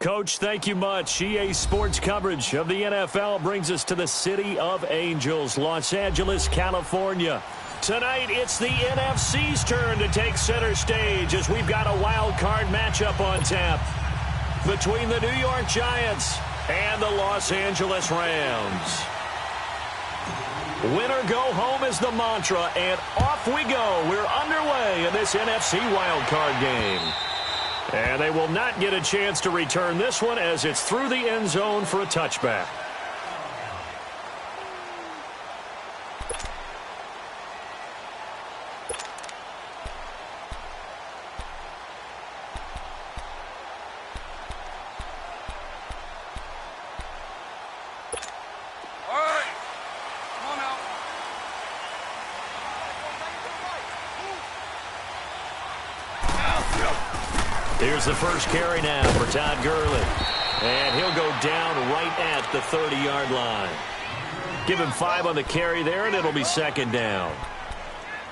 Coach, thank you much. EA Sports coverage of the NFL brings us to the City of Angels, Los Angeles, California. Tonight, it's the NFC's turn to take center stage as we've got a wild card matchup on tap between the New York Giants and the Los Angeles Rams. Winner go home is the mantra, and off we go. We're underway in this NFC wild card game. And they will not get a chance to return this one as it's through the end zone for a touchback. Here's the first carry now for Todd Gurley. And he'll go down right at the 30-yard line. Give him 5 on the carry there, and it'll be second down.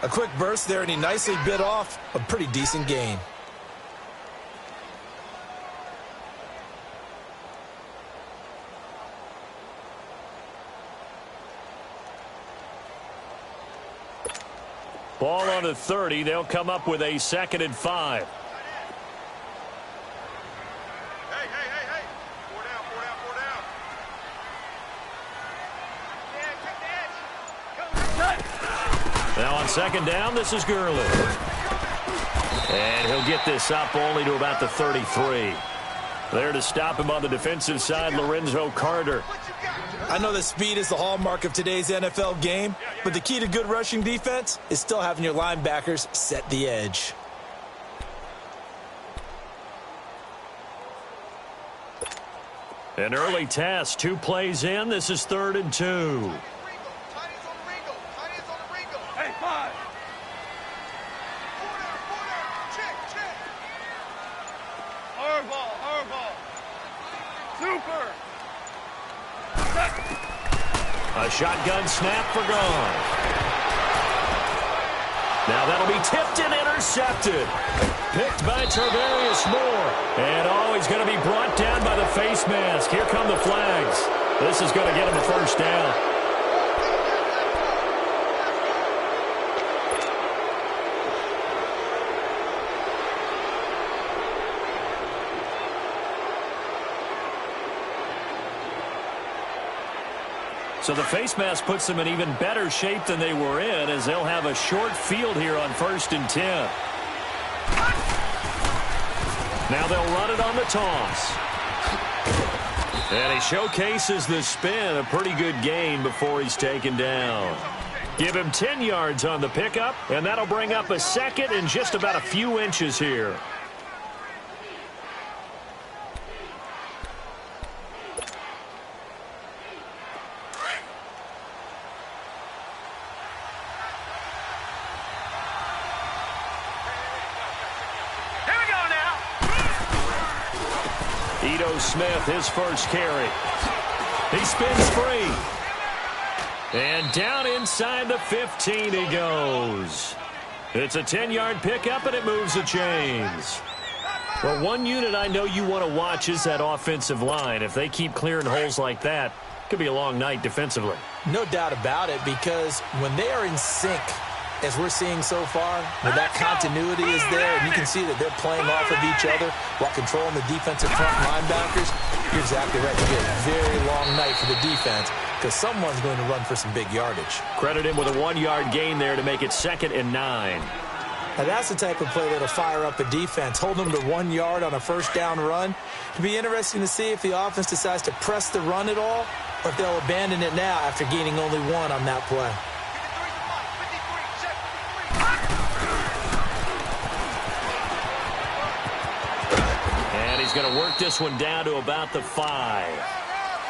A quick burst there, and he nicely bit off a pretty decent gain. Ball on the 30. They'll come up with a 2nd and 5. Now on second down, this is Gurley. And he'll get this up only to about the 33. There to stop him on the defensive side, Lorenzo Carter. I know that speed is the hallmark of today's NFL game, but the key to good rushing defense is still having your linebackers set the edge. An early task, 2 plays in. This is 3rd and 2. A shotgun snap for gone. Now that'll be tipped and intercepted. Picked by Tarvarius Moore. And he's going to be brought down by the face mask. Here come the flags. This is going to get him a first down. So the face mask puts them in even better shape than they were in, as they'll have a short field here on 1st and 10. Now they'll run it on the toss. And he showcases the spin, a pretty good gain before he's taken down. Give him 10 yards on the pickup, and that'll bring up a 2nd and just about a few inches here. Smith, his first carry. He spins free. And down inside the 15 he goes. It's a 10-yard pickup, and it moves the chains. Well, one unit I know you want to watch is that offensive line. If they keep clearing holes like that, it could be a long night defensively. No doubt about it, because when they are in sync, as we're seeing so far, where that continuity is there, and you can see that they're playing off of each other while controlling the defensive front linebackers, you're exactly right. It'll be a very long night for the defense because someone's going to run for some big yardage. Credit him with a 1-yard gain there to make it 2nd and 9. Now that's the type of play that'll fire up a defense, hold them to 1 yard on a first down run. It'll be interesting to see if the offense decides to press the run at all, or if they'll abandon it now after gaining only 1 on that play. He's going to work this one down to about the 5.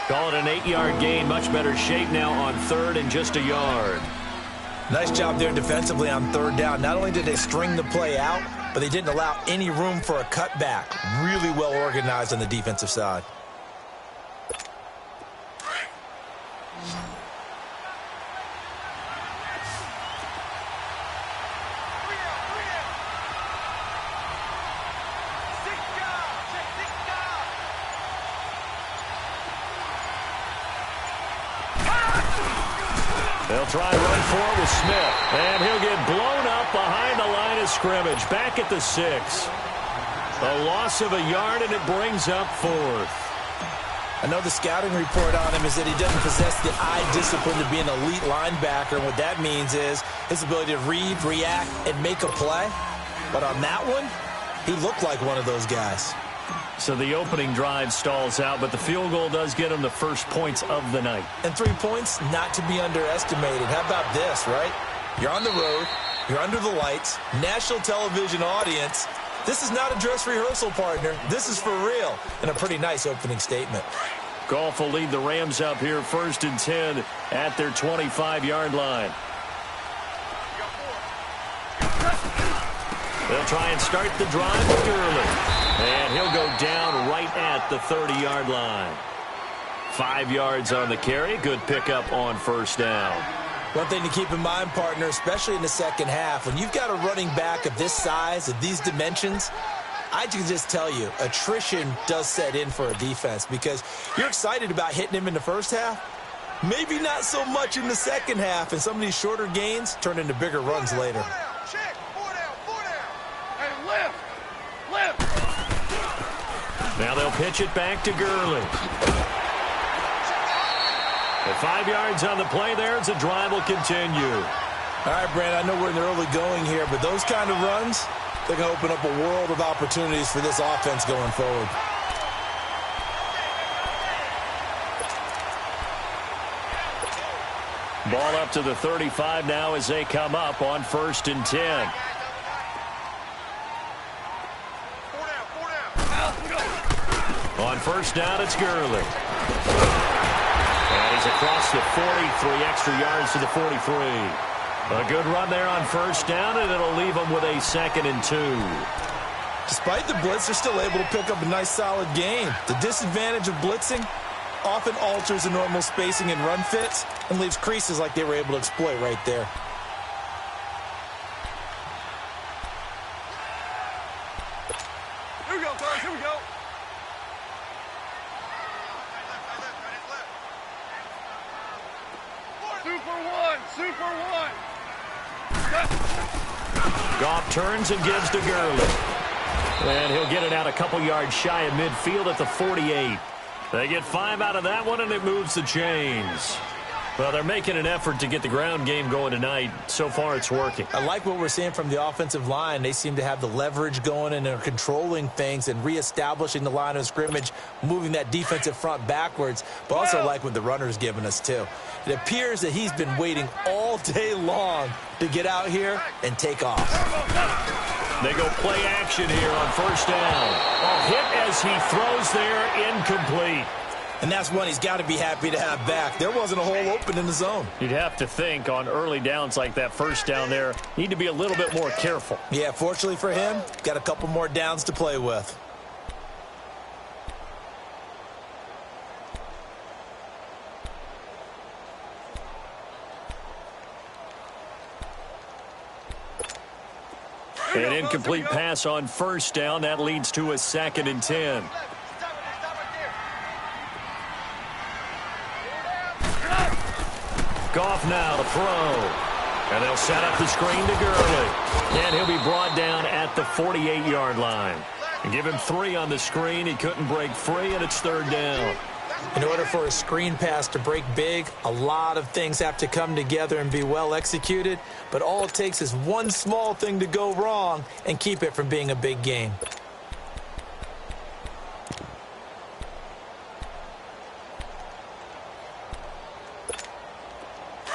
Call it an 8-yard gain. Much better shape now on 3rd and just a yard. Nice job there defensively on 3rd down. Not only did they string the play out, but they didn't allow any room for a cutback. Really well organized on the defensive side. They'll try and run for it with Smith. And he'll get blown up behind the line of scrimmage. Back at the 6. A loss of a yard, and it brings up 4th. I know the scouting report on him is that he doesn't possess the eye discipline to be an elite linebacker. And what that means is his ability to read, react, and make a play. But on that one, he looked like one of those guys. So the opening drive stalls out, but the field goal does get him the first points of the night. And 3 points, not to be underestimated. How about this, right? You're on the road. You're under the lights. National television audience. This is not a dress rehearsal, partner. This is for real. And a pretty nice opening statement. Goff will lead the Rams up here 1st and 10 at their 25-yard line. They'll try and start the drive with Gurley. And he'll go down right at the 30-yard line. 5 yards on the carry. Good pickup on 1st down. One thing to keep in mind, partner, especially in the second half, when you've got a running back of this size, of these dimensions, I can just tell you, attrition does set in for a defense because you're excited about hitting him in the first half. Maybe not so much in the second half, and some of these shorter gains turn into bigger runs later. Now they'll pitch it back to Gurley. The 5 yards on the play there as the drive will continue. All right, Brand, I know we're in the early going here, but those kind of runs, they're going to open up a world of opportunities for this offense going forward. Ball up to the 35 now as they come up on 1st and 10. On 1st down, it's Gurley. And he's across the 40, 3 extra yards to the 43. A good run there on 1st down, and it'll leave them with a 2nd and 2. Despite the blitz, they're still able to pick up a nice, solid gain. The disadvantage of blitzing often alters the normal spacing and run fits and leaves creases like they were able to exploit right there. Here we go, guys. Here we go. Super one. Goff turns and gives to Gurley. And he'll get it out a couple yards shy of midfield at the 48. They get 5 out of that one, and it moves the chains. Well, they're making an effort to get the ground game going tonight. So far, it's working. I like what we're seeing from the offensive line. They seem to have the leverage going, and they're controlling things and reestablishing the line of scrimmage, moving that defensive front backwards, but also like what the runner's giving us, too. It appears that he's been waiting all day long to get out here and take off. They go play action here on 1st down. A hit as he throws there, incomplete. And that's one he's got to be happy to have back. There wasn't a hole open in the zone. You'd have to think on early downs like that 1st down there, need to be a little bit more careful. Yeah, fortunately for him, got a couple more downs to play with. An incomplete pass on 1st down. That leads to a 2nd and 10. Goff now to throw. And they'll set up the screen to Gurley. And he'll be brought down at the 48-yard line. And give him 3 on the screen. He couldn't break free, and it's 3rd down. In order for a screen pass to break big, a lot of things have to come together and be well executed. But all it takes is one small thing to go wrong and keep it from being a big game.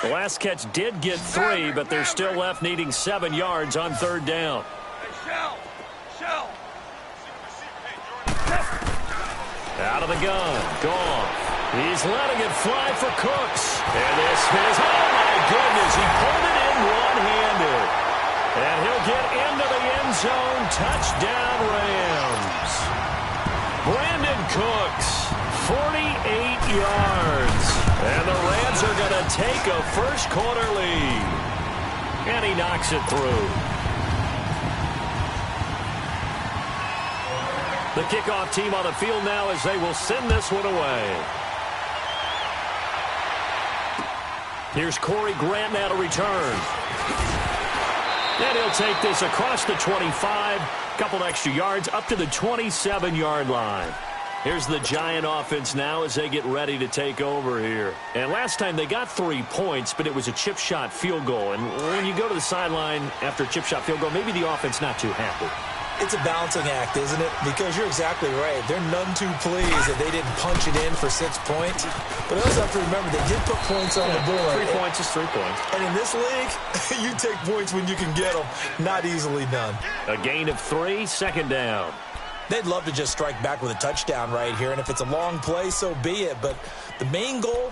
The last catch did get 3, but they're still left needing 7 yards on 3rd down. Shell. Out of the gun, Goff. He's letting it fly for Cooks. And this is, oh my goodness, he pulled it in one-handed. And he'll get into the end zone. Touchdown, Rams. Brandon Cooks, 48 yards. And the Rams are going to take a first-quarter lead. And he knocks it through. The kickoff team on the field now as they will send this one away. Here's Corey Grant now to return. And he'll take this across the 25, couple extra yards up to the 27-yard line. Here's the Giant offense now as they get ready to take over here. And last time they got 3 points, but it was a chip shot field goal. And when you go to the sideline after a chip shot field goal, maybe the offense not too happy. It's a balancing act, isn't it? Because you're exactly right. They're none too pleased that they didn't punch it in for 6 points. But also have to remember, they did put points on the board. 3 points is 3 points. And in this league, you take points when you can get them. Not easily done. A gain of 3, second down. They'd love to just strike back with a touchdown right here. And if it's a long play, so be it. But the main goal,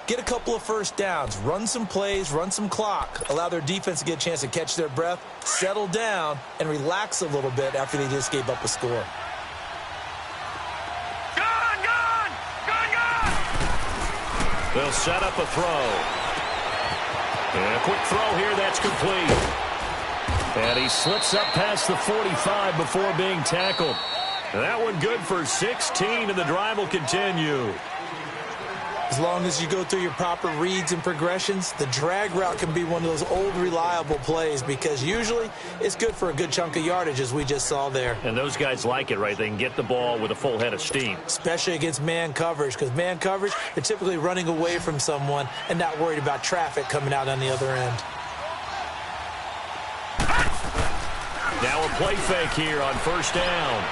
get a couple of first downs, run some plays, run some clock, allow their defense to get a chance to catch their breath, settle down, and relax a little bit after they just gave up a score. Gone! They'll set up a throw. And a quick throw here, that's complete. And he slips up past the 45 before being tackled. That one good for 16, and the drive will continue. As long as you go through your proper reads and progressions, the drag route can be one of those old reliable plays because usually it's good for a good chunk of yardage, as we just saw there. And those guys like it, right? They can get the ball with a full head of steam. Especially against man coverage, because man coverage, they're typically running away from someone and not worried about traffic coming out on the other end. Now a play fake here on first down.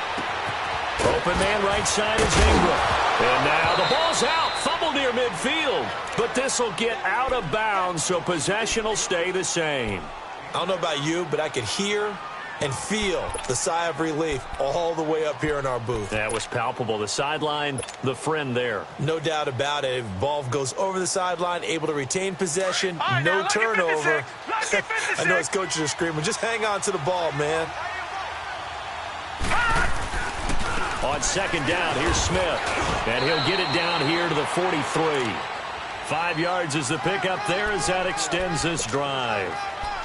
Open man right side is Ingram. And now the ball's out. Fumble near midfield. But this will get out of bounds, so possession will stay the same. I don't know about you, but I could hear and feel the sigh of relief all the way up here in our booth. That was palpable. The sideline, the friend there. No doubt about it. If ball goes over the sideline, able to retain possession, no turnover. I know his coaches are screaming, just hang on to the ball, man. On second down, here's Smith. And he'll get it down here to the 43. 5 yards is the pickup there as that extends this drive.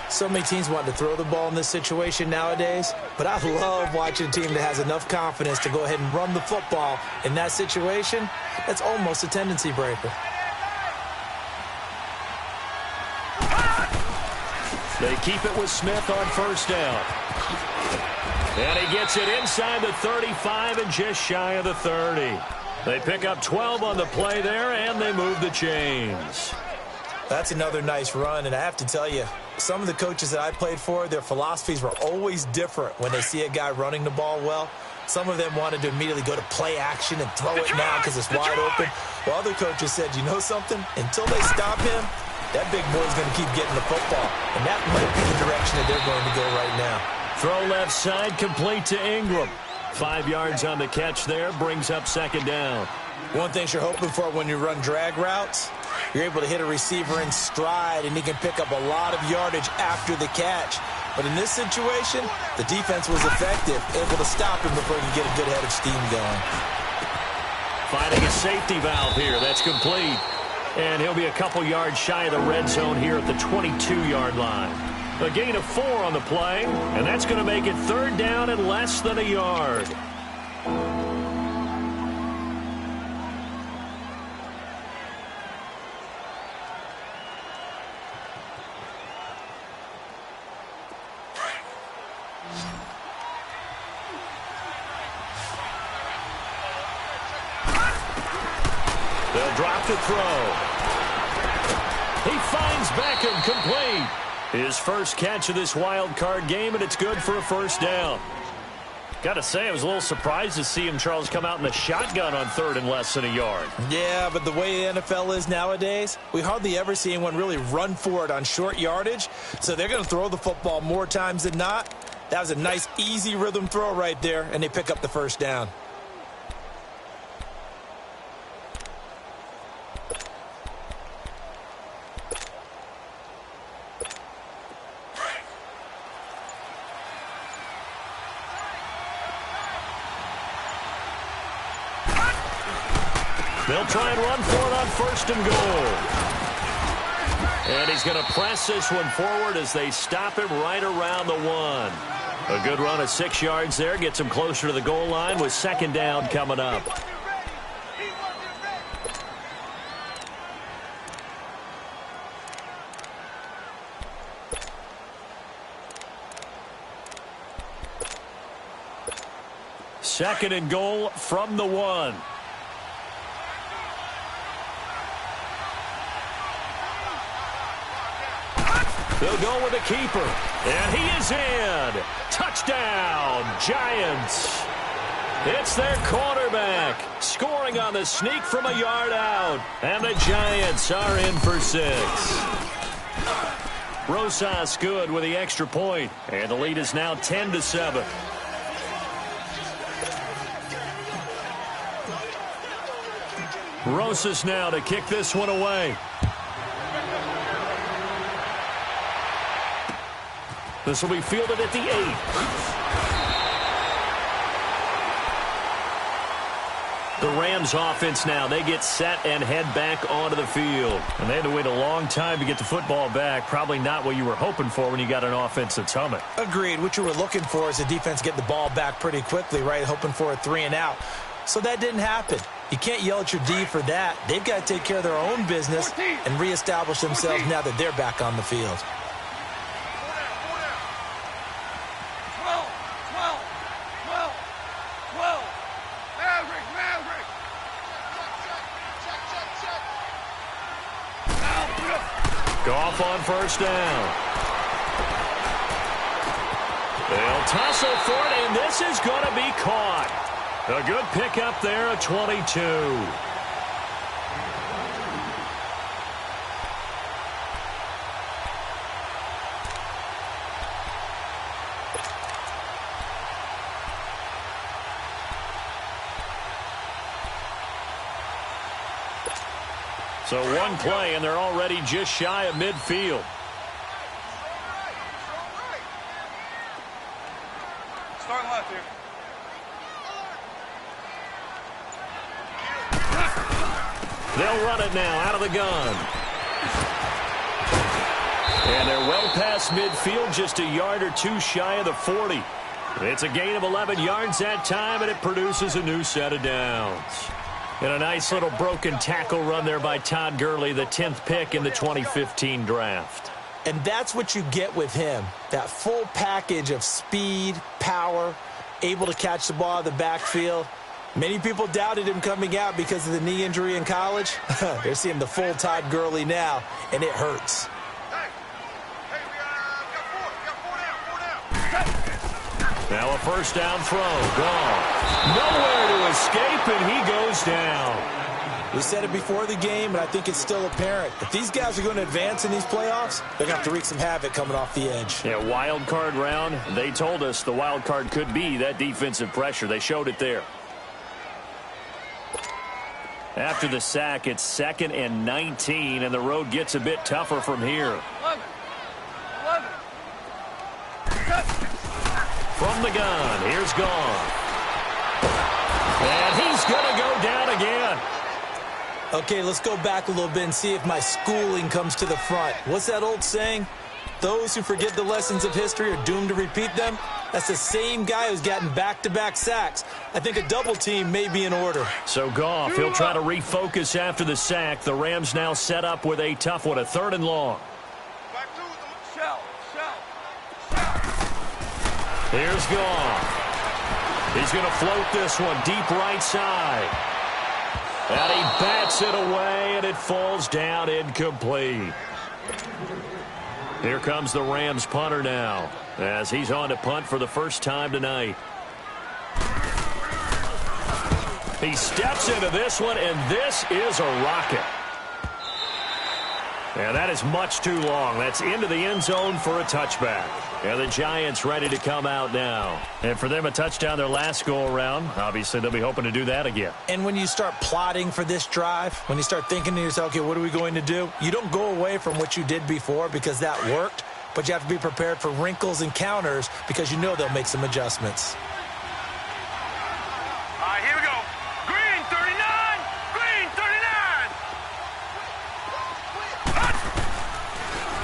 So many teams want to throw the ball in this situation nowadays, but I love watching a team that has enough confidence to go ahead and run the football. In that situation, that's almost a tendency breaker. They keep it with Smith on first down. And he gets it inside the 35 and just shy of the 30. They pick up 12 on the play there, and they move the chains. That's another nice run, and I have to tell you, some of the coaches that I played for, their philosophies were always different when they see a guy running the ball well. Some of them wanted to immediately go to play action and throw it now because it's wide open. While other coaches said, you know something? Until they stop him, that big boy's going to keep getting the football. And that might be the direction that they're going to go right now. Throw left side, complete to Ingram. 5 yards on the catch there, brings up second down. One thing you're hoping for when you run drag routes, you're able to hit a receiver in stride, and he can pick up a lot of yardage after the catch. But in this situation, the defense was effective, able to stop him before he could get a good head of steam going. Finding a safety valve here. That's complete. And he'll be a couple yards shy of the red zone here at the 22-yard line. A gain of 4 on the play, and that's going to make it third down and less than a yard. They'll drop to throw. He finds Beckham, complete. His first catch of this wild card game, and it's good for a first down. Got to say, I was a little surprised to see him, Charles, come out in the shotgun on third and less than a yard. Yeah, but the way the NFL is nowadays, we hardly ever see anyone really run for it on short yardage. So they're going to throw the football more times than not. That was a nice, easy rhythm throw right there, and they pick up the first down. They'll try and run for it on first and goal. And he's going to press this one forward as they stop him right around the 1. A good run of 6 yards there. Gets him closer to the goal line with second down coming up. 2nd and goal from the 1. They'll go with the keeper. And he is in. Touchdown, Giants. It's their quarterback scoring on the sneak from a yard out. And the Giants are in for 6. Rosas good with the extra point. And the lead is now 10-7. Rosas now to kick this one away. This will be fielded at the 8. The Rams offense now, they get set and head back onto the field. And they had to wait a long time to get the football back. Probably not what you were hoping for when you got an offense that's humming. Agreed. What you were looking for is a defense getting the ball back pretty quickly, right? Hoping for a 3 and out. So that didn't happen. You can't yell at your D for that. They've got to take care of their own business and reestablish themselves now that they're back on the field. 12. Maverick. Goff on first down. They'll tussle for it, and this is going to be caught. A good pickup there at 22. So one play, and they're already just shy of midfield. Start left here. They'll run it now out of the gun. And they're well past midfield, just a yard or two shy of the 40. It's a gain of 11 yards that time, and it produces a new set of downs. And a nice little broken tackle run there by Todd Gurley, the 10th pick in the 2015 draft. And that's what you get with him, that full package of speed, power, able to catch the ball out of the backfield. Many people doubted him coming out because of the knee injury in college. They're seeing the full Todd Gurley now, and it hurts. Now a first down throw, gone. Nowhere to escape, and he goes down. We said it before the game, and I think it's still apparent. If these guys are going to advance in these playoffs, they're going to have to wreak some havoc coming off the edge. Yeah, wild card round. They told us the wild card could be that defensive pressure. They showed it there. After the sack, it's 2nd and 19, and the road gets a bit tougher from here. 11. From the gun, here's Goff. And he's going to go down again. Okay, let's go back a little bit and see if my schooling comes to the front. What's that old saying? Those who forget the lessons of history are doomed to repeat them. That's the same guy who's gotten back-to-back sacks. I think a double team may be in order. So Goff, he'll try to refocus after the sack. The Rams now set up with a tough one, a 3rd and long. Here's Goff. He's going to float this one deep right side. And he bats it away, and it falls down incomplete. Here comes the Rams punter now, as he's on to punt for the first time tonight. He steps into this one, and this is a rocket. And that is much too long. That's into the end zone for a touchback. And the Giants ready to come out now. And for them, a touchdown their last go-around. Obviously, they'll be hoping to do that again. And when you start plotting for this drive, when you start thinking to yourself, okay, what are we going to do? You don't go away from what you did before because that worked, but you have to be prepared for wrinkles and counters because you know they'll make some adjustments. All right, here we go. Green 39. Green 39.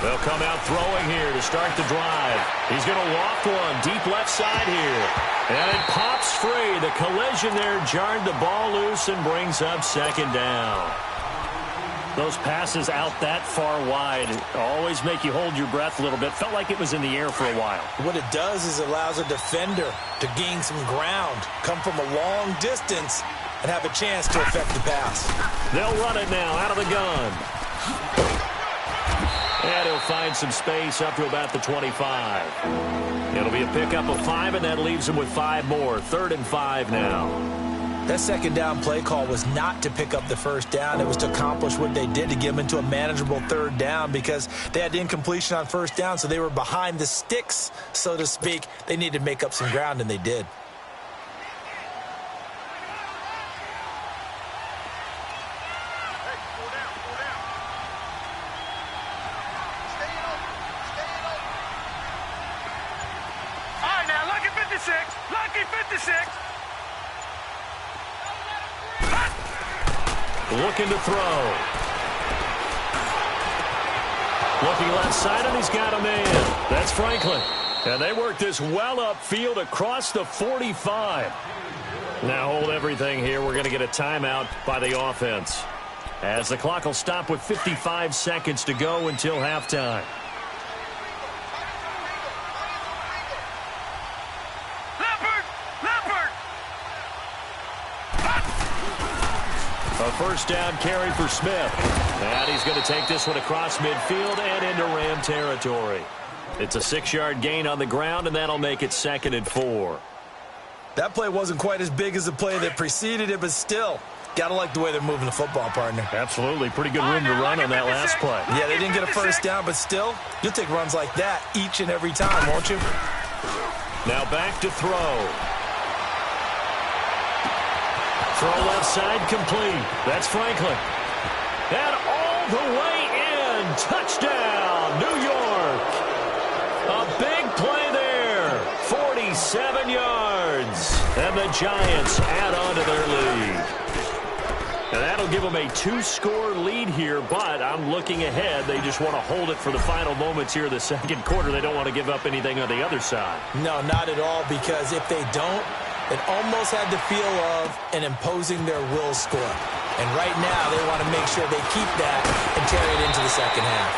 They'll come out throwing here to start the drive. He's going to loft one deep left side here. And it pops free. The collision there jarred the ball loose and brings up 2nd down. Those passes out that far wide always make you hold your breath a little bit. Felt like it was in the air for a while. What it does is it allows a defender to gain some ground, come from a long distance, and have a chance to affect the pass. They'll run it now out of the gun. And he'll find some space up to about the 25. It'll be a pickup of 5, and that leaves him with 5 more. 3rd and 5 now. That second down play call was not to pick up the first down. It was to accomplish what they did, to get them into a manageable 3rd down, because they had incompletion on first down, so they were behind the sticks, so to speak. They needed to make up some ground, and they did. All right, now, lucky 56. Lucky 56. Looking to throw. Looking left side, and he's got a man. That's Franklin. And they work this well upfield across the 45. Now hold everything here. We're going to get a timeout by the offense, as the clock will stop with 55 seconds to go until halftime. A first down carry for Smith. And he's going to take this one across midfield and into Ram territory. It's a 6-yard gain on the ground, and that'll make it 2nd and 4. That play wasn't quite as big as the play that preceded it, but still, got to like the way they're moving the football, partner. Absolutely. Pretty good room to run on that last play. Yeah, they didn't get a first down, but still, you'll take runs like that each and every time, won't you? Now back to throw. Throw left side complete. That's Franklin. And all the way in. Touchdown, New York. A big play there. 47 yards. And the Giants add on to their lead. And that'll give them a 2-score lead here, but I'm looking ahead. They just want to hold it for the final moments here of the second quarter. They don't want to give up anything on the other side. No, not at all, because if they don't, it almost had the feel of an imposing their will score. And right now, they want to make sure they keep that and carry it into the second half.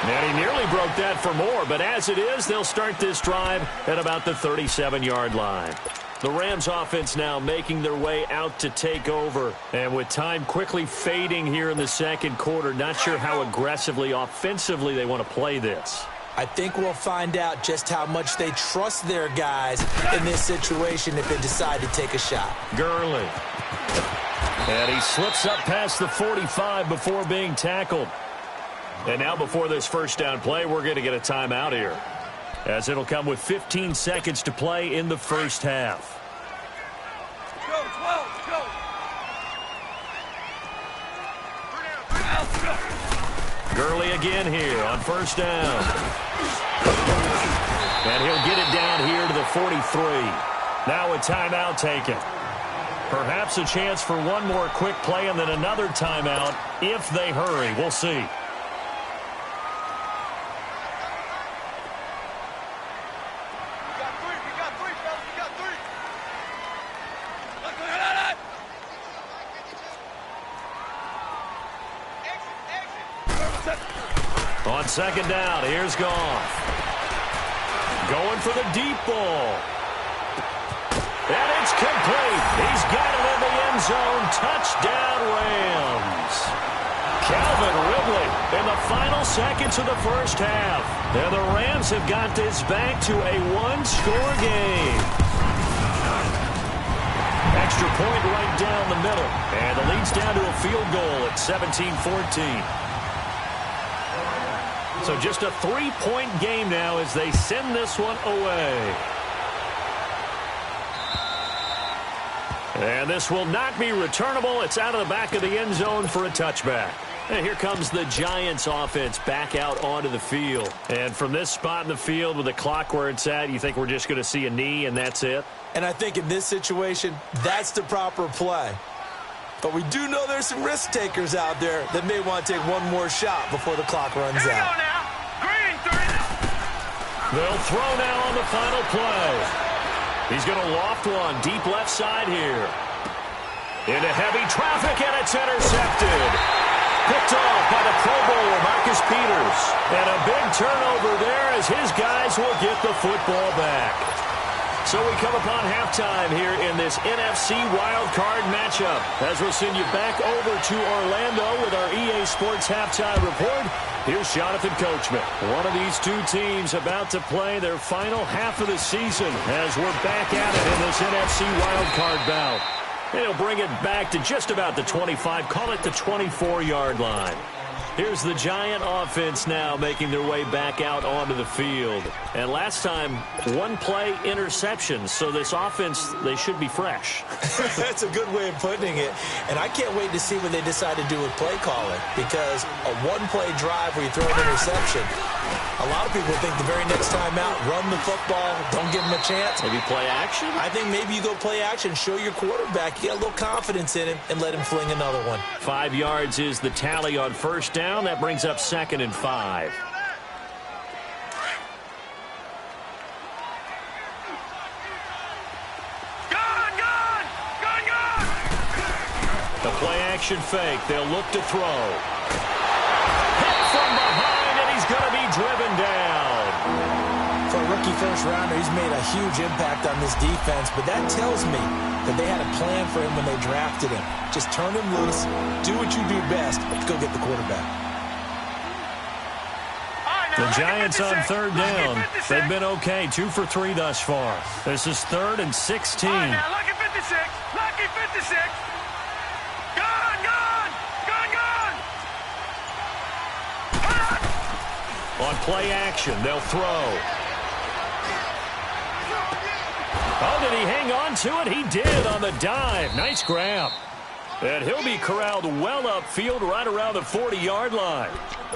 And he nearly broke that for more, but as it is, they'll start this drive at about the 37-yard line. The Rams offense now making their way out to take over. And with time quickly fading here in the second quarter, not sure how aggressively, offensively they want to play this. I think we'll find out just how much they trust their guys in this situation if they decide to take a shot. Gurley. And he slips up past the 45 before being tackled. And now before this first down play, we're going to get a timeout here, as it'll come with 15 seconds to play in the first half. Gurley again here on first down. And he'll get it down here to the 43. Now a timeout taken. Perhaps a chance for one more quick play and then another timeout if they hurry. We'll see. On second down, here's Goff. Going for the deep ball. And it's complete. He's got it in the end zone. Touchdown, Rams. Calvin Ridley in the final seconds of the first half. And the Rams have got this back to a 1-score game. Extra point right down the middle. And the lead's down to a field goal at 17-14. So just a 3-point game now as they send this one away. And this will not be returnable. It's out of the back of the end zone for a touchback. And here comes the Giants offense back out onto the field. And from this spot in the field with the clock where it's at, you think we're just going to see a knee and that's it? And I think in this situation, that's the proper play. But we do know there's some risk takers out there that may want to take one more shot before the clock runs out. They'll throw now on the final play. He's going to loft one deep left side here. Into heavy traffic, and it's intercepted. Picked off by the Pro Bowler, Marcus Peters. And a big turnover there as his guys will get the football back. So we come upon halftime here in this NFC wildcard matchup. As we'll send you back over to Orlando with our EA Sports halftime report, here's Jonathan Coachman. One of these two teams about to play their final half of the season as we're back at it in this NFC wildcard bout. And he'll bring it back to just about the 25, call it the 24-yard line. Here's the Giant offense now making their way back out onto the field. And last time, one-play interception. So this offense, they should be fresh. That's a good way of putting it. And I can't wait to see what they decide to do with play calling. Because a one-play drive where you throw an interception, a lot of people think the very next time out, run the football, don't give him a chance. Maybe play action? I think maybe you go play action, show your quarterback, get a little confidence in him, and let him fling another one. 5 yards is the tally on first down. That brings up 2nd and 5. The play-action fake. They'll look to throw. Hit from behind, and he's going to be driven down. For a rookie first-rounder, he's made a huge impact on this defense, but that tells me that they had a plan for him when they drafted him. Just turn him loose, do what you do best, go get the quarterback. The Giants on third down. They've been okay, 2 for 3 thus far. This is 3rd and 16. All right, now, lucky 56. Lucky 56. On play action, they'll throw. Oh, did he hang on to it? He did on the dive. Nice grab. And he'll be corralled well upfield right around the 40-yard line.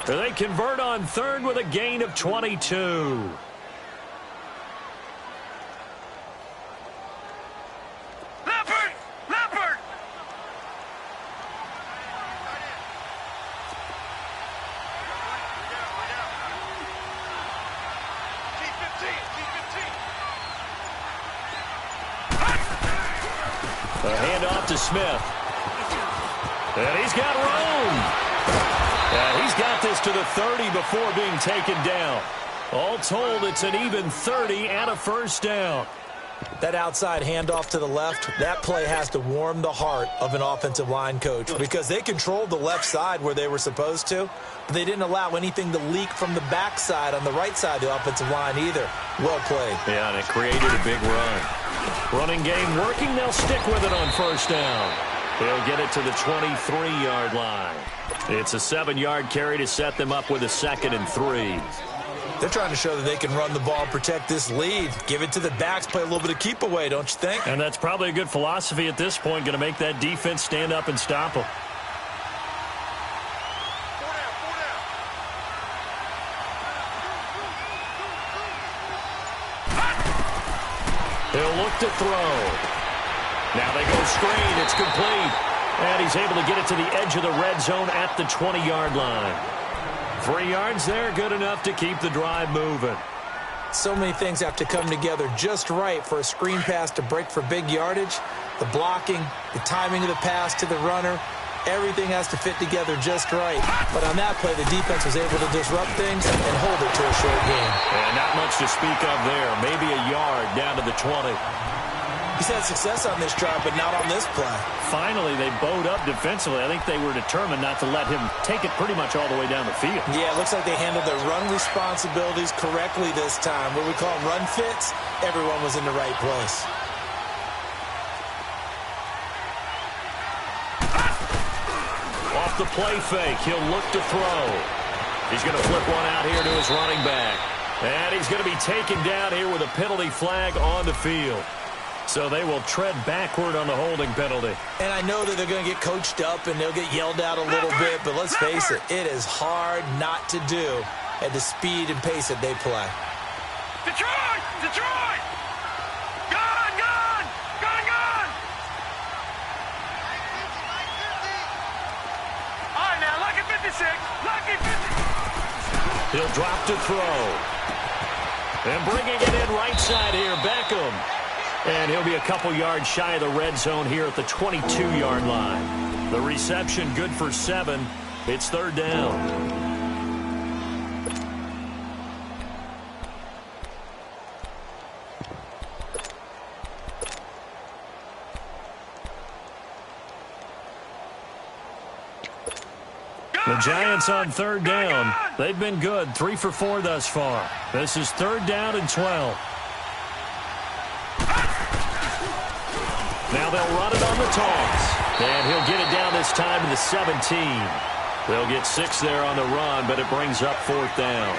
They convert on 3rd with a gain of 22. A handoff to Smith. And he's got room. And he's got this to the 30 before being taken down. All told, it's an even 30 and a first down. That outside handoff to the left, that play has to warm the heart of an offensive line coach because they controlled the left side where they were supposed to, but they didn't allow anything to leak from the backside on the right side of the offensive line either. Well played. Yeah, and it created a big run. Running game working, they'll stick with it on first down. They'll get it to the 23-yard line. It's a 7-yard carry to set them up with a 2nd and 3. They're trying to show that they can run the ball and protect this lead. Give it to the backs, play a little bit of keep away, don't you think? And that's probably a good philosophy at this point, going to make that defense stand up and stop them. He'll look to throw. Now they go screen. It's complete. And he's able to get it to the edge of the red zone at the 20-yard line. 3 yards there, good enough to keep the drive moving. So many things have to come together just right for a screen pass to break for big yardage. The blocking, the timing of the pass to the runner, everything has to fit together just right. But on that play, the defense was able to disrupt things and hold it to a short game. And not much to speak of there. Maybe a yard down to the 20. He's had success on this drive, but not on this play. Finally, they bowed up defensively. I think they were determined not to let him take it pretty much all the way down the field. Yeah, it looks like they handled their run responsibilities correctly this time. What we call run fits, everyone was in the right place. Off the play fake, he'll look to throw. He's going to flip one out here to his running back. And he's going to be taken down here with a penalty flag on the field. So they will tread backward on the holding penalty. And I know that they're going to get coached up and they'll get yelled at a little bit, but let's face it, it is hard not to do at the speed and pace that they play. Detroit! Detroit! Gone! Gone! Gone! Gone! All right, now, lucky 56. Lucky 50. He'll drop to throw. And bringing it in right side here, Beckham. And he'll be a couple yards shy of the red zone here at the 22-yard line. The reception good for 7. It's third down. The Giants on third down. They've been good, 3 for 4 thus far. This is third down and 12. Now they'll run it on the toss. And he'll get it down this time to the 17. They'll get 6 there on the run, but it brings up fourth down.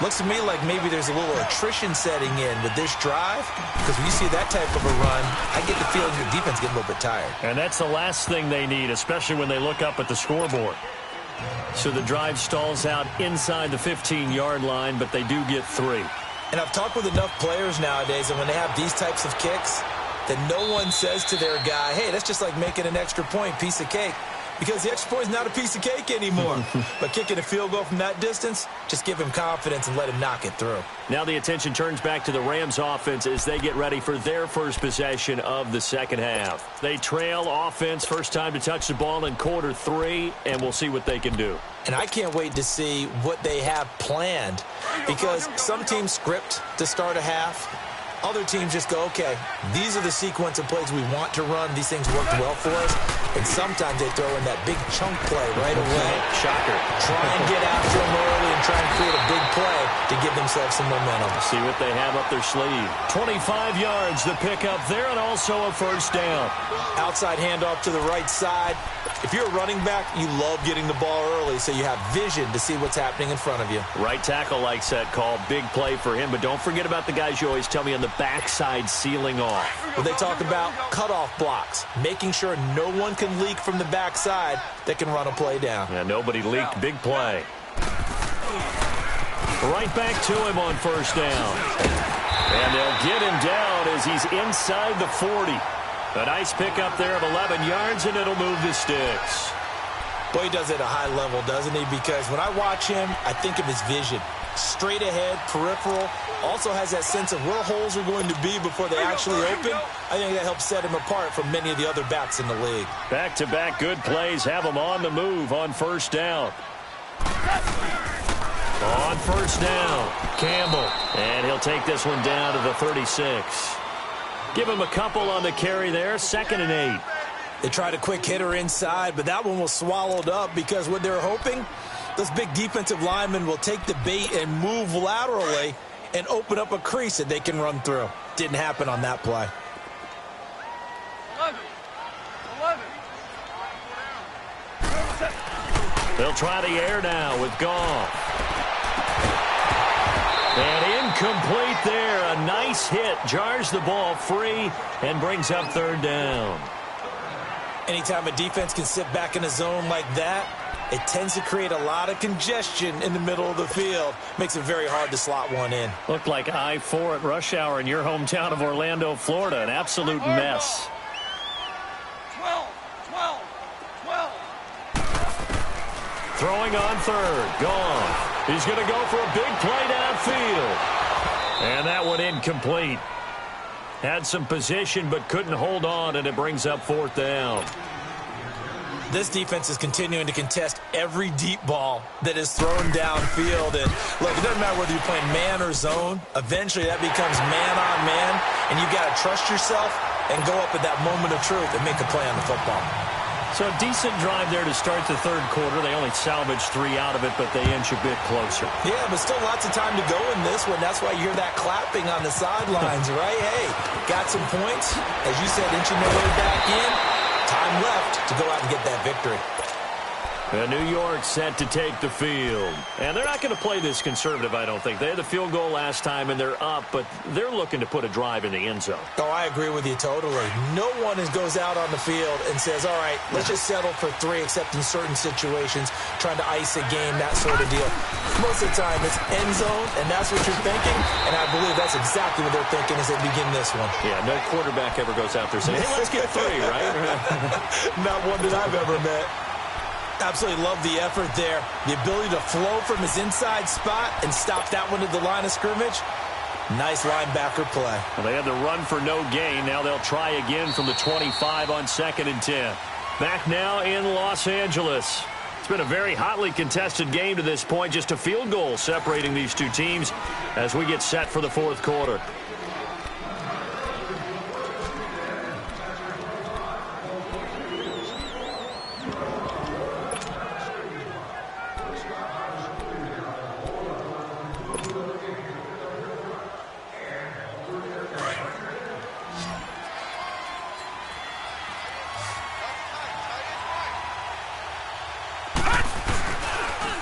Looks to me like maybe there's a little attrition setting in with this drive, because when you see that type of a run, I get the feeling your defense getting a little bit tired. And that's the last thing they need, especially when they look up at the scoreboard. So the drive stalls out inside the 15-yard line, but they do get 3. And I've talked with enough players nowadays, and when they have these types of kicks, that no one says to their guy, hey, that's just like making an extra point, piece of cake. Because the extra point is not a piece of cake anymore. But kicking a field goal from that distance, just give him confidence and let him knock it through. Now the attention turns back to the Rams offense as they get ready for their first possession of the second half. They trail offense, first time to touch the ball in quarter 3, and we'll see what they can do. And I can't wait to see what they have planned, because some teams script to start a half. Other teams just go, okay, these are the sequence of plays we want to run. These things worked well for us. And sometimes they throw in that big chunk play right away. Shocker. Try and get after them early and try and create a big play to give themselves some momentum. See what they have up their sleeve. 25 yards, the pickup there, and also a first down. Outside handoff to the right side. If you're a running back, you love getting the ball early so you have vision to see what's happening in front of you. Right tackle likes that call. Big play for him, but don't forget about the guys you always tell me on the backside sealing off. When they talk about cutoff blocks, making sure no one can leak from the backside that can run a play down. Yeah, nobody leaked. Big play. Right back to him on first down. And they'll get him down as he's inside the 40. A nice pickup there of 11 yards, and it'll move the sticks. Boy, he does it at a high level, doesn't he? Because when I watch him, I think of his vision. Straight ahead, peripheral. Also has that sense of where holes are going to be before they actually open. I think that helps set him apart from many of the other backs in the league. Back-to-back good plays have him on the move on first down. On first down, Campbell. And he'll take this one down to the 36. Give him a couple on the carry there, 2nd and 8. They tried a quick hitter inside, but that one was swallowed up because what they're hoping, those big defensive linemen will take the bait and move laterally and open up a crease that they can run through. Didn't happen on that play. 11. They'll try the air now with Goff. And incomplete there. A nice hit. Jars the ball free and brings up third down. Anytime a defense can sit back in a zone like that, it tends to create a lot of congestion in the middle of the field. Makes it very hard to slot one in. Looked like I-4 at rush hour in your hometown of Orlando, Florida. An absolute mess. 12. Throwing on third. Gone. He's going to go for a big play downfield. And that one incomplete. Had some position but couldn't hold on, and it brings up fourth down. This defense is continuing to contest every deep ball that is thrown downfield. And look, it doesn't matter whether you're playing man or zone. Eventually that becomes man on man, and you've got to trust yourself and go up at that moment of truth and make a play on the football. So a decent drive there to start the third quarter. They only salvaged 3 out of it, but they inch a bit closer. Yeah, but still lots of time to go in this one. That's why you hear that clapping on the sidelines, right? Hey, got some points. As you said, inching their way back in. Time left to go out and get that victory. And New York set to take the field. And they're not going to play this conservative, I don't think. They had the field goal last time, and they're up, but they're looking to put a drive in the end zone. Oh, I agree with you totally. No one goes out on the field and says, all right, let's just settle for 3, except in certain situations, trying to ice a game, that sort of deal. Most of the time, it's end zone, and that's what you're thinking, and I believe that's exactly what they're thinking as they begin this one. Yeah, no quarterback ever goes out there saying, hey, let's get 3, right? Not one that I've ever met. Absolutely love the effort there. The ability to flow from his inside spot and stop that one at the line of scrimmage. Nice linebacker play. Well, they had the run for no gain. Now they'll try again from the 25 on 2nd and 10. Back now in Los Angeles. It's been a very hotly contested game to this point. Just a field goal separating these two teams as we get set for the fourth quarter.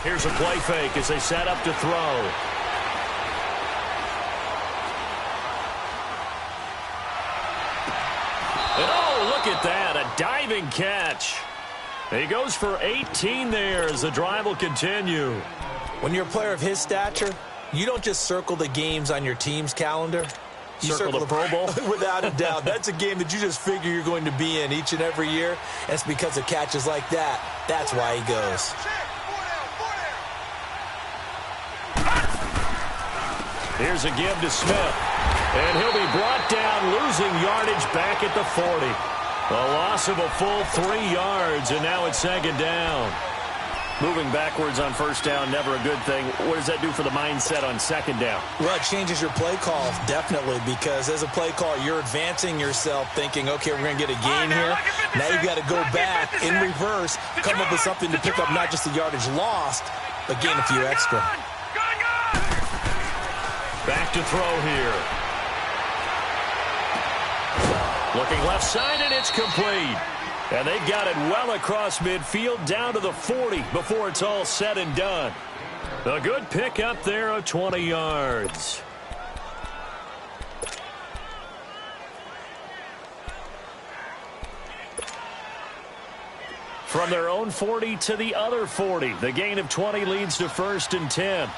Here's a play fake as they set up to throw. And oh, look at that, a diving catch. He goes for 18 there as the drive will continue. When you're a player of his stature, you don't just circle the games on your team's calendar. You circle the Pro Bowl? Without a doubt. That's a game that you just figure you're going to be in each and every year. And it's because of catches like that. That's why he goes. Here's a give to Smith. And he'll be brought down, losing yardage back at the 40. A loss of a full 3 yards, and now it's second down. Moving backwards on first down, never a good thing. What does that do for the mindset on second down? Well, it changes your play call, definitely, because as a play call, you're advancing yourself thinking, okay, we're going to get a gain here. Now you've got to go back in reverse, come up with something to pick up not just the yardage lost, but gain a few extra. Back to throw here. Looking left side, and it's complete. And they've got it well across midfield down to the 40 before it's all said and done. A good pickup there of 20 yards. From their own 40 to the other 40. The gain of 20 leads to 1st and 10.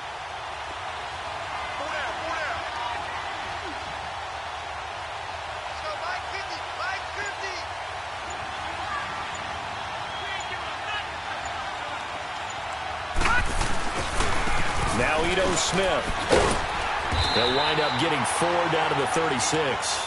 Smith. They'll wind up getting 4 down to the 36.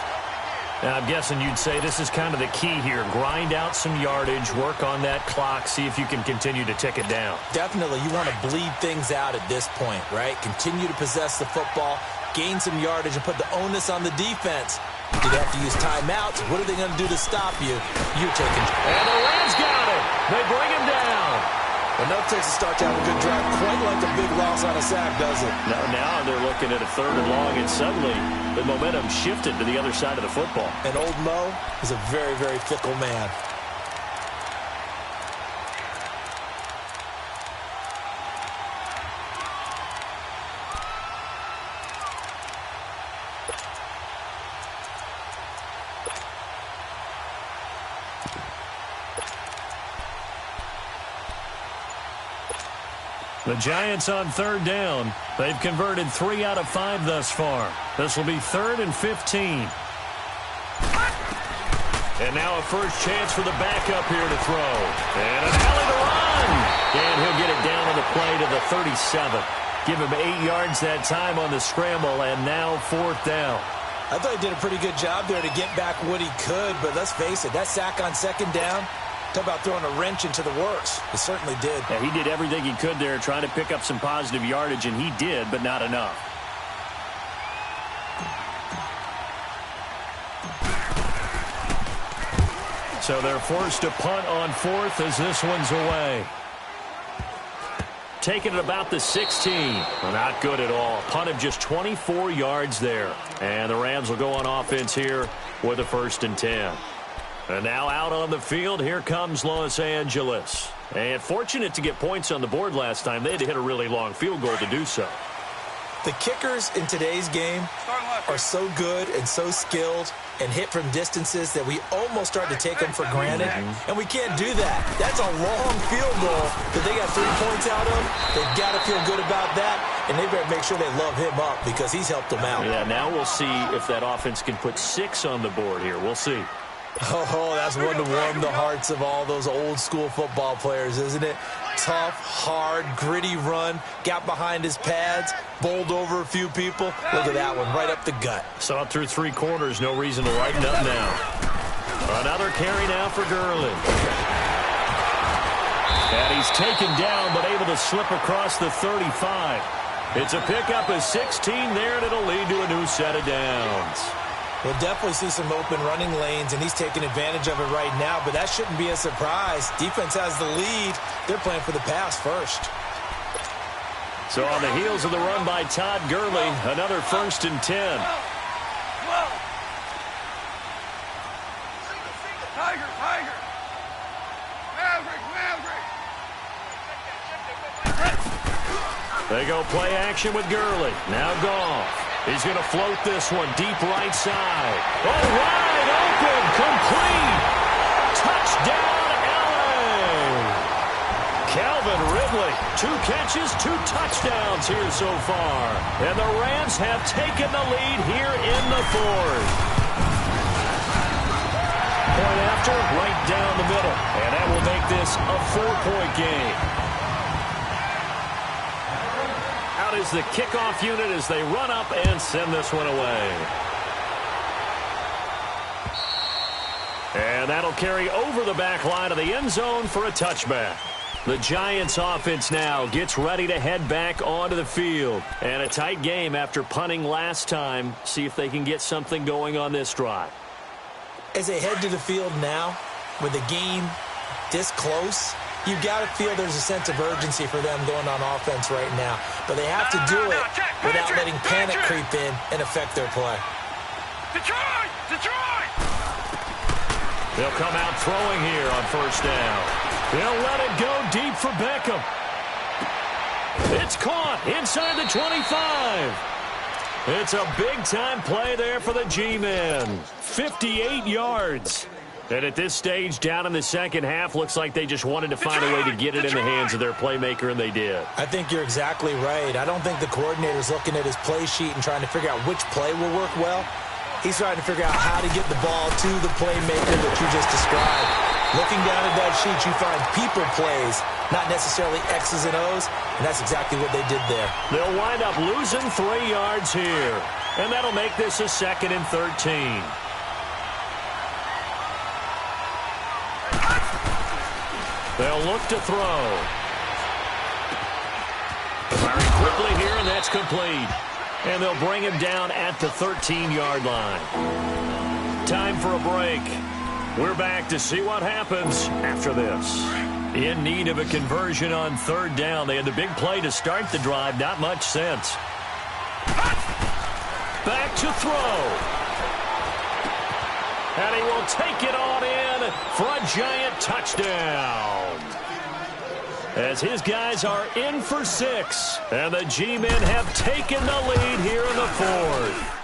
Now, I'm guessing you'd say this is kind of the key here. Grind out some yardage, work on that clock, see if you can continue to tick it down. Definitely. You want to bleed things out at this point, right? Continue to possess the football, gain some yardage, and put the onus on the defense. Do they have to use timeouts? What are they going to do to stop you? You're taking. And the Rams got it. They bring him down. Enough takes to start to have a good drive, quite like a big loss on a sack, does it? Now they're looking at a 3rd and long, and suddenly the momentum shifted to the other side of the football. And old Mo is a very, very fickle man. The Giants on 3rd down. They've converted 3 out of 5 thus far. This will be 3rd and 15. And now a first chance for the backup here to throw. And an alley to run. And he'll get it down on the play to the 37. Give him 8 yards that time on the scramble, and now 4th down. I thought he did a pretty good job there to get back what he could, but let's face it, that sack on 2nd down, talk about throwing a wrench into the works. It certainly did. Yeah, he did everything he could there trying to pick up some positive yardage, and he did, but not enough. So they're forced to punt on 4th as this one's away. Taking it about the 16. Well, not good at all. Punt of just 24 yards there. And the Rams will go on offense here with a 1st and 10. And now out on the field, here comes Los Angeles. And fortunate to get points on the board last time. They had to hit a really long field goal to do so. The kickers in today's game are so good and so skilled and hit from distances that we almost start to take them for granted. And we can't do that. That's a long field goal that they got 3 points out of. They've got to feel good about that. And they better make sure they love him up because he's helped them out. Yeah, now we'll see if that offense can put 6 on the board here. We'll see. Oh, that's one to warm the hearts of all those old-school football players, isn't it? Tough, hard, gritty run, got behind his pads, bowled over a few people. Look at that one, right up the gut. Saw it through 3 quarters, no reason to lighten up now. Another carry now for Gurley. And he's He's taken down, but able to slip across the 35. It's a pickup of 16 there, and it'll lead to a new set of downs. We'll definitely see some open running lanes, and he's taking advantage of it right now, but that shouldn't be a surprise. Defense has the lead. They're playing for the pass first. So on the heels of the run by Todd Gurley, another 1st and 10. Tiger, Tiger. Maverick, Maverick. They go play action with Gurley. Now Goff. He's going to float this one deep right side. Oh, wide open, complete. Touchdown, LA. Calvin Ridley, 2 catches, 2 touchdowns here so far. And the Rams have taken the lead here in the 4th. Point after, right down the middle. And that will make this a 4-point game. Out is the kickoff unit as they run up and send this one away. And that'll carry over the back line of the end zone for a touchback. The Giants offense now gets ready to head back onto the field. And a tight game after punting last time. See if they can get something going on this drive. As they head to the field now, with the game this close, you've got to feel there's a sense of urgency for them going on offense right now. But they have to do it without letting panic creep in and affect their play. Detroit! Detroit! They'll come out throwing here on 1st down. They'll let it go deep for Beckham. It's caught inside the 25. It's a big-time play there for the G-Men. 58 yards. And at this stage, down in the second half, looks like they just wanted to find a way to get it in the hands of their playmaker, and they did. I think you're exactly right. I don't think the coordinator's looking at his play sheet and trying to figure out which play will work well. He's trying to figure out how to get the ball to the playmaker that you just described. Looking down at that sheet, you find people plays, not necessarily X's and O's, and that's exactly what they did there. They'll wind up losing 3 yards here, and that'll make this a 2nd and 13. They'll look to throw. Firing quickly here, and that's complete. And they'll bring him down at the 13-yard line. Time for a break. We're back to see what happens after this. In need of a conversion on 3rd down. They had the big play to start the drive. Not much sense. Back to throw. And he will take it on in for a giant touchdown. As his guys are in for 6. And the G-Men have taken the lead here in the 4th.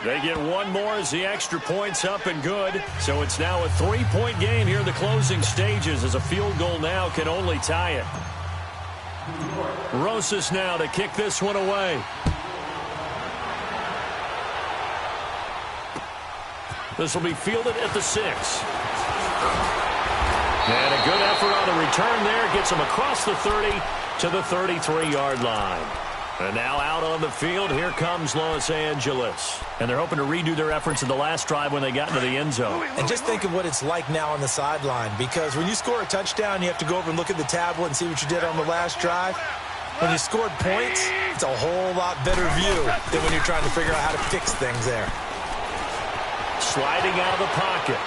They get one more as the extra point's up and good. So it's now a 3-point game here in the closing stages as a field goal now can only tie it. Rosas now to kick this one away. This will be fielded at the 6. And a good effort on the return there. Gets him across the 30 to the 33-yard line. And now out on the field, here comes Los Angeles. And they're hoping to redo their efforts in the last drive when they got into the end zone. And just think of what it's like now on the sideline, because when you score a touchdown, you have to go over and look at the tablet and see what you did on the last drive. When you scored points, it's a whole lot better view than when you're trying to figure out how to fix things there. Sliding out of the pocket.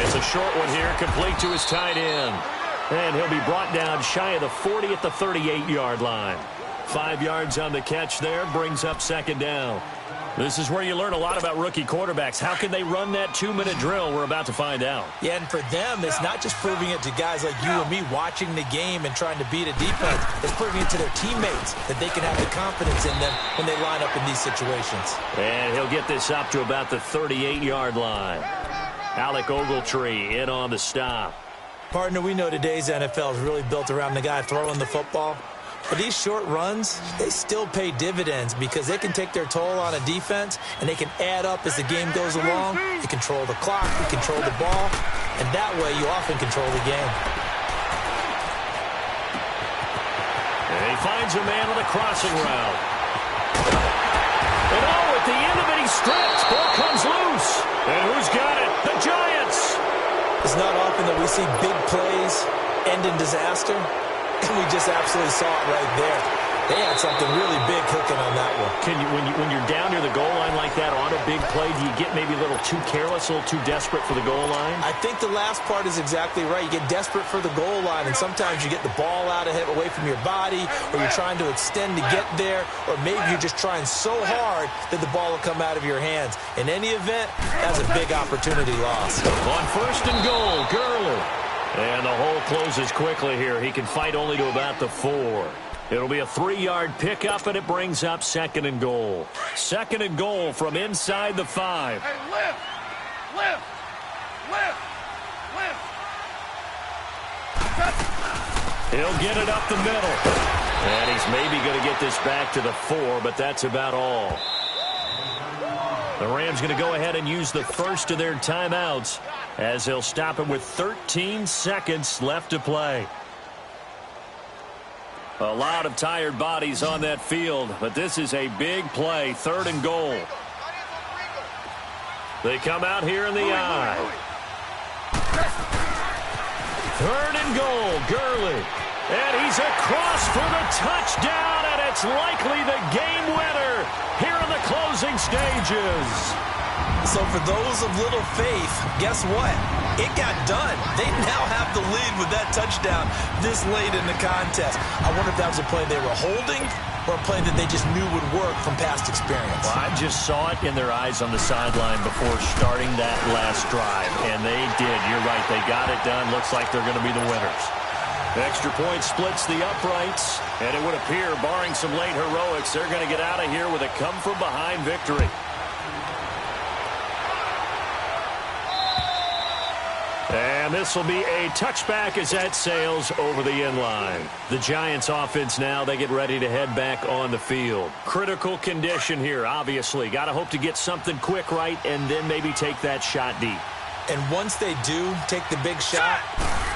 It's a short one here, complete to his tight end. And he'll be brought down shy of the 40 at the 38-yard line. 5 yards on the catch there, brings up 2nd down. This is where you learn a lot about rookie quarterbacks. How can they run that 2-minute drill? We're about to find out. Yeah, and for them, it's not just proving it to guys like you and me watching the game and trying to beat a defense. It's proving it to their teammates that they can have the confidence in them when they line up in these situations. And he'll get this up to about the 38-yard line. Alec Ogletree in on the stop. Partner, we know today's NFL is really built around the guy throwing the football. But these short runs, they still pay dividends because they can take their toll on a defense and they can add up as the game goes along. You control the clock, you control the ball, and that way you often control the game. And he finds a man on the crossing route. And oh, at the end of it, he stripped. Ball comes loose. And who's got it? The Giants. It's not often that we see big plays end in disaster? And we just absolutely saw it right there. They had something really big cooking on that one. When you're down near the goal line like that on a big play, do you get maybe a little too careless, a little too desperate for the goal line? I think the last part is exactly right. You get desperate for the goal line, and sometimes you get the ball out of it away from your body, or you're trying to extend to get there, or maybe you're just trying so hard that the ball will come out of your hands. In any event, that's a big opportunity loss. On first and goal, Gurley. And the hole closes quickly here. He can fight only to about the 4. It'll be a 3-yard pickup, and it brings up second and goal. Second and goal from inside the 5. Hey, lift! Lift! Lift! Lift! He'll get it up the middle. And he's maybe going to get this back to the 4, but that's about all. The Rams going to go ahead and use the first of their timeouts as they'll stop it with 13 seconds left to play. A lot of tired bodies on that field, but this is a big play, third and goal. They come out here in the I. Third and goal, Gurley. And he's across for the touchdown, and it's likely the game winner here in the closing stages. So for those of little faith, guess what? It got done. They now have the lead with that touchdown this late in the contest. I wonder if that was a play they were holding or a play that they just knew would work from past experience. Well, I just saw it in their eyes on the sideline before starting that last drive, and they did. You're right. They got it done. Looks like they're going to be the winners. Extra point splits the uprights, and it would appear, barring some late heroics, they're going to get out of here with a come-from-behind victory. And this will be a touchback as that sails over the end line. The Giants offense now, they get ready to head back on the field. Critical condition here, obviously. Got to hope to get something quick right and then maybe take that shot deep. And once they do take the big shot,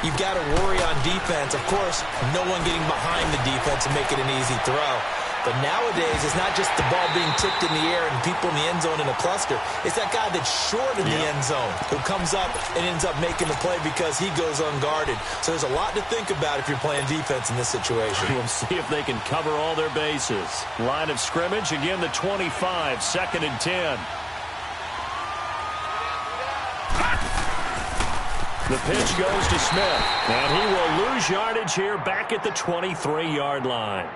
you've got to worry on defense. Of course, no one getting behind the defense and make it an easy throw. But nowadays, it's not just the ball being tipped in the air and people in the end zone in a cluster. It's that guy that's short in the end zone who comes up and ends up making the play because he goes unguarded. So there's a lot to think about if you're playing defense in this situation. We'll see if they can cover all their bases. Line of scrimmage, again the 25, second and 10. The pitch goes to Smith, and he will lose yardage here back at the 23-yard line.